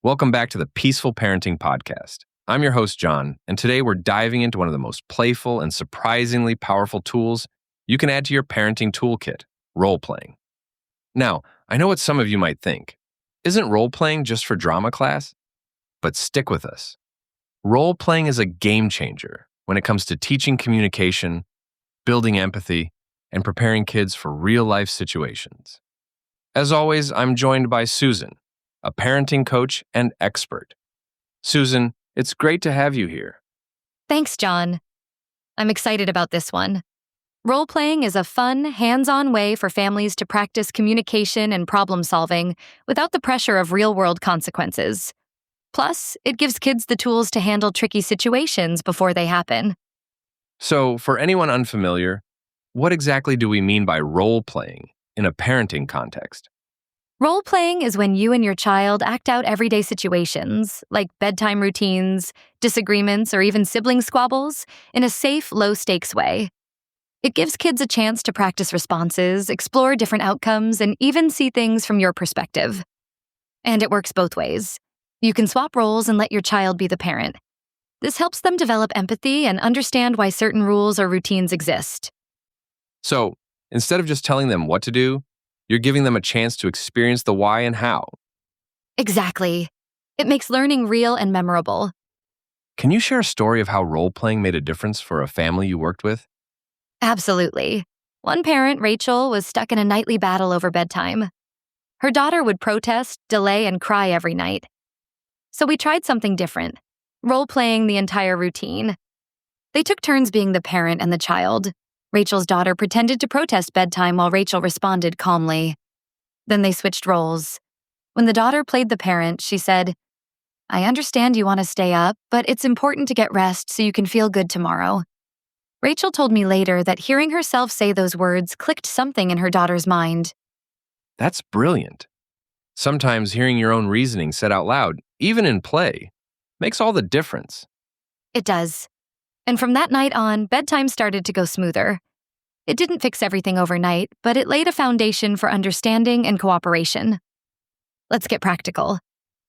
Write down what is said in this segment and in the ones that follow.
Welcome back to the Peaceful Parenting Podcast. I'm your host, John, and today we're diving into one of the most playful and surprisingly powerful tools you can add to your parenting toolkit, role-playing. Now, I know what some of you might think. Isn't role-playing just for drama class? But stick with us. Role-playing is a game changer when it comes to teaching communication, building empathy, and preparing kids for real-life situations. As always, I'm joined by Susan, a parenting coach and expert. Susan, it's great to have you here. Thanks, John. I'm excited about this one. Role-playing is a fun, hands-on way for families to practice communication and problem-solving without the pressure of real-world consequences. Plus, it gives kids the tools to handle tricky situations before they happen. So, for anyone unfamiliar, what exactly do we mean by role-playing in a parenting context? Role-playing is when you and your child act out everyday situations, like bedtime routines, disagreements, or even sibling squabbles, in a safe, low-stakes way. It gives kids a chance to practice responses, explore different outcomes, and even see things from your perspective. And it works both ways. You can swap roles and let your child be the parent. This helps them develop empathy and understand why certain rules or routines exist. So, instead of just telling them what to do, you're giving them a chance to experience the why and how. Exactly. It makes learning real and memorable. Can you share a story of how role-playing made a difference for a family you worked with? Absolutely. One parent, Rachel, was stuck in a nightly battle over bedtime. Her daughter would protest, delay, and cry every night. So we tried something different, role-playing the entire routine. They took turns being the parent and the child. Rachel's daughter pretended to protest bedtime while Rachel responded calmly. Then they switched roles. When the daughter played the parent, she said, "I understand you want to stay up, but it's important to get rest so you can feel good tomorrow." Rachel told me later that hearing herself say those words clicked something in her daughter's mind. That's brilliant. Sometimes hearing your own reasoning said out loud, even in play, makes all the difference. It does. And from that night on, bedtime started to go smoother. It didn't fix everything overnight, but it laid a foundation for understanding and cooperation. Let's get practical.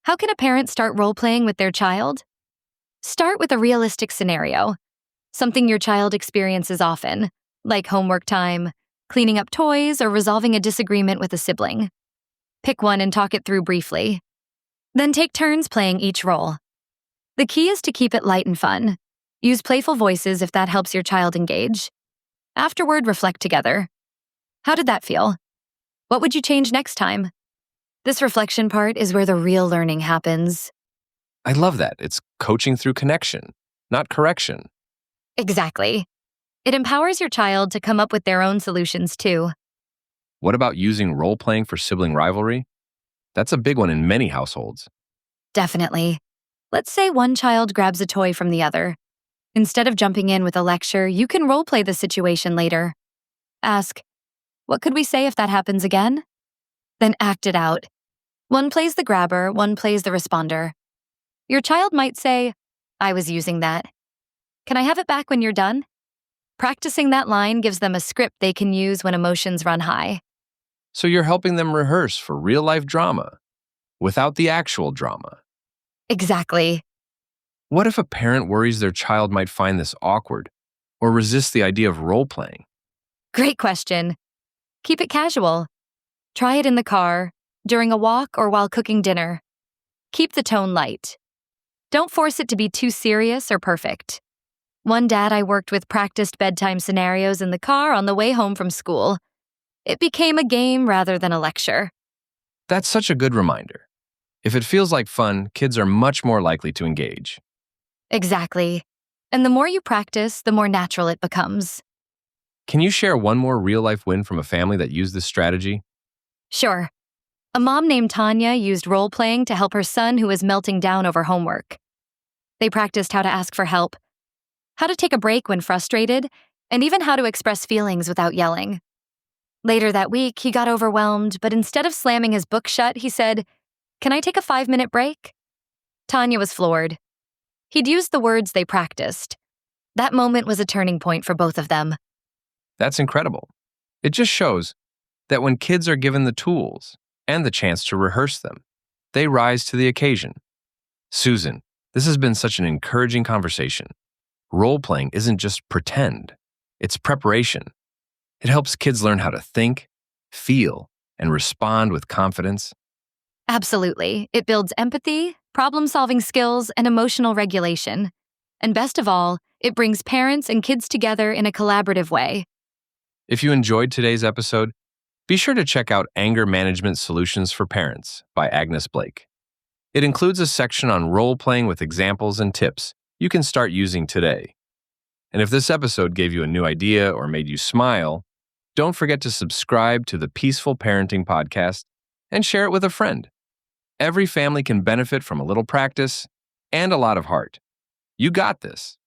How can a parent start role-playing with their child? Start with a realistic scenario, something your child experiences often, like homework time, cleaning up toys, or resolving a disagreement with a sibling. Pick one and talk it through briefly. Then take turns playing each role. The key is to keep it light and fun. Use playful voices if that helps your child engage. Afterward, reflect together. How did that feel? What would you change next time? This reflection part is where the real learning happens. I love that. It's coaching through connection, not correction. Exactly. It empowers your child to come up with their own solutions too. What about using role-playing for sibling rivalry? That's a big one in many households. Definitely. Let's say one child grabs a toy from the other. Instead of jumping in with a lecture, you can role-play the situation later. Ask, "What could we say if that happens again?" Then act it out. One plays the grabber, one plays the responder. Your child might say, "I was using that. Can I have it back when you're done?" Practicing that line gives them a script they can use when emotions run high. So you're helping them rehearse for real-life drama without the actual drama. Exactly. What if a parent worries their child might find this awkward or resist the idea of role-playing? Great question. Keep it casual. Try it in the car, during a walk, or while cooking dinner. Keep the tone light. Don't force it to be too serious or perfect. One dad I worked with practiced bedtime scenarios in the car on the way home from school. It became a game rather than a lecture. That's such a good reminder. If it feels like fun, kids are much more likely to engage. Exactly. And the more you practice, the more natural it becomes. Can you share one more real-life win from a family that used this strategy? Sure. A mom named Tanya used role-playing to help her son who was melting down over homework. They practiced how to ask for help, how to take a break when frustrated, and even how to express feelings without yelling. Later that week, he got overwhelmed, but instead of slamming his book shut, he said, "Can I take a 5-minute break?" Tanya was floored. He'd used the words they practiced. That moment was a turning point for both of them. That's incredible. It just shows that when kids are given the tools and the chance to rehearse them, they rise to the occasion. Susan, this has been such an encouraging conversation. Role playing isn't just pretend, it's preparation. It helps kids learn how to think, feel, and respond with confidence. Absolutely. It builds empathy, problem solving skills, and emotional regulation. And best of all, it brings parents and kids together in a collaborative way. If you enjoyed today's episode, be sure to check out Anger Management Solutions for Parents by Agnes Blake. It includes a section on role playing with examples and tips you can start using today. And if this episode gave you a new idea or made you smile, don't forget to subscribe to the Peaceful Parenting Podcast and share it with a friend. Every family can benefit from a little practice and a lot of heart. You got this.